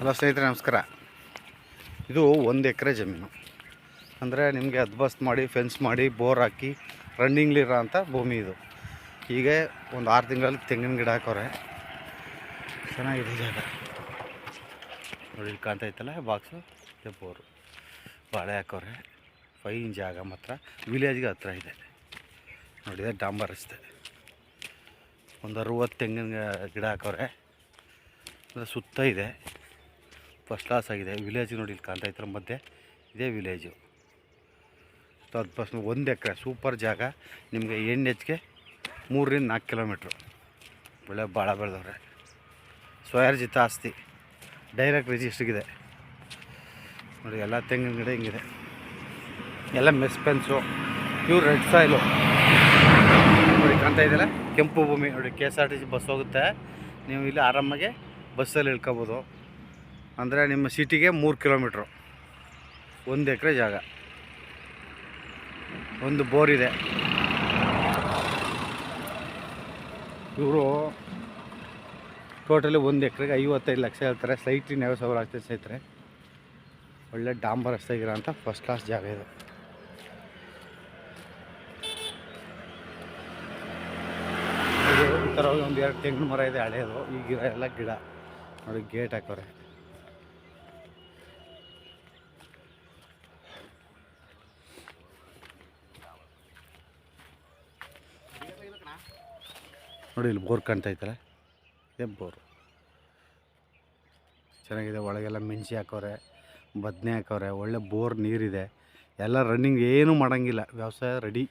Hello ಸ್ನೇಹಿತರೆ, ನಮಸ್ಕಾರ. ಇದು 1 ಎಕರೆ ಜಮೀನು. ಅಂದರೆ ನಿಮಗೆ ಅದ್ಬಸ್ತ್ ಮಾಡಿ ಫೆನ್ಸ್ ಮಾಡಿ ಬೋರ್ ಹಾಕಿ ರನ್ನಿಂಗ್ಲಿರೋ ಅಂಥ ಭೂಮಿ ಇದು. ಹೀಗೆ ಒಂದು 6 ತಿಂಗಳಲ್ಲಿ ತೆಂಗಿನ ಗಿಡ ಹಾಕೋರೆ. ಚೆನ್ನಾಗಿದೆ ಜಾಗ ನೋಡಿ, ಇಲ್ಲಿ ಕಾಣ್ತಾ ಇತ್ತಲ್ಲ ಬಾಕ್ಸು, ಇದೆ ಬೋರು. ಬಾಳೆ ಹಾಕೋರೆ. ಫೈನ್ ಜಾಗ ಮಾತ್ರ, ವಿಲೇಜ್ಗೆ ಹತ್ರ ಇದೆ. ನೋಡಿದೆ ಡಾಂಬರ್ ರಸ್ತೆ. ಒಂದು 60 ತೆಂಗಿನ ಗಿಡ ಹಾಕೋರೆ. ಅಂದರೆ ಸುತ್ತ ಇದೆ, ಫಸ್ಟ್ ಕ್ಲಾಸ್ ಆಗಿದೆ. ವಿಲೇಜ್ ನೋಡಿ, ಇಲ್ಲಿ ಕಾಣ್ತಾ ಇರ್ತಾರೆ ಮಧ್ಯೆ, ಇದೇ ವಿಲೇಜು. 1 ಎಕರೆ ಸೂಪರ್ ಜಾಗ. ನಿಮಗೆ NHಗೆ 3 ರಿಂದ 4 ಕಿಲೋಮೀಟ್ರು. ಒಳ್ಳೆ ಭಾಳ ಬೆಳೆದವ್ರೆ. ಸ್ವಯಾರ್ಜಿತ ಆಸ್ತಿ, ಡೈರೆಕ್ಟ್ ರಿಜಿಸ್ಟ್ರಿಗಿದೆ ನೋಡಿ. ಎಲ್ಲ ತೆಂಗಿನ ಗಿಡ ಹಿಂಗಿದೆ. ಎಲ್ಲ ಮೆಸ್ ಪೆನ್ಸು, ಪ್ಯೂರ್ ರೆಡ್ ಸಾಯಿಲು ನೋಡಿ. ಕಾಣ್ತಾ ಇದೆಯಲ್ಲ ಕೆಂಪು ಭೂಮಿ ನೋಡಿ. KSRTC ಬಸ್ ಹೋಗುತ್ತೆ, ನೀವು ಇಲ್ಲಿ ಆರಾಮಾಗೆ ಬಸ್ಸಲ್ಲಿ ಇಳ್ಕೊಬೋದು. ಅಂದರೆ ನಿಮ್ಮ ಸಿಟಿಗೆ 3 ಕಿಲೋಮೀಟ್ರು. 1 ಎಕರೆ ಜಾಗ, ಒಂದು ಬೋರ್ ಇದೆ. ಇವರು ಟೋಟಲಿ 1 ಎಕರೆಗೆ 55 ಲಕ್ಷ ಹೇಳ್ತಾರೆ. ಸೈಟ್ 90,000 ಆಗ್ತದೆ ಸ್ನೇಹಿತರೆ. ಒಳ್ಳೆ ಡಾಂಬರ್ ರಸ್ತೆಗಿರೋ ಅಂತ ಫಸ್ಟ್ ಕ್ಲಾಸ್ ಜಾಗ ಇದು. ಈ ಥರ ಒಂದು 2 ತೆಂಗಿನ ಮರ ಇದೆ ಹಳೆಯದು. ಈಗ ಎಲ್ಲ ಗಿಡ ನೋಡಿ. ಗೇಟ್ ಹಾಕೋರೆ. ನೋಡಿ, ಇಲ್ಲಿ ಬೋರ್ ಕಾಣ್ತಾ ಇದ್ದಾರೆ. ಇದೇ ಬೋರು ಚೆನ್ನಾಗಿದೆ. ಒಳಗೆಲ್ಲ ಮೆಣಸಿ ಹಾಕೋರೆ, ಬದನೆ ಹಾಕೋರೆ. ಒಳ್ಳೆ ಬೋರ್ ನೀರಿದೆ. ಎಲ್ಲ ರನ್ನಿಂಗ್ ಏನೂ ಮಾಡೋಂಗಿಲ್ಲ, ವ್ಯವಸಾಯ ರೆಡಿ.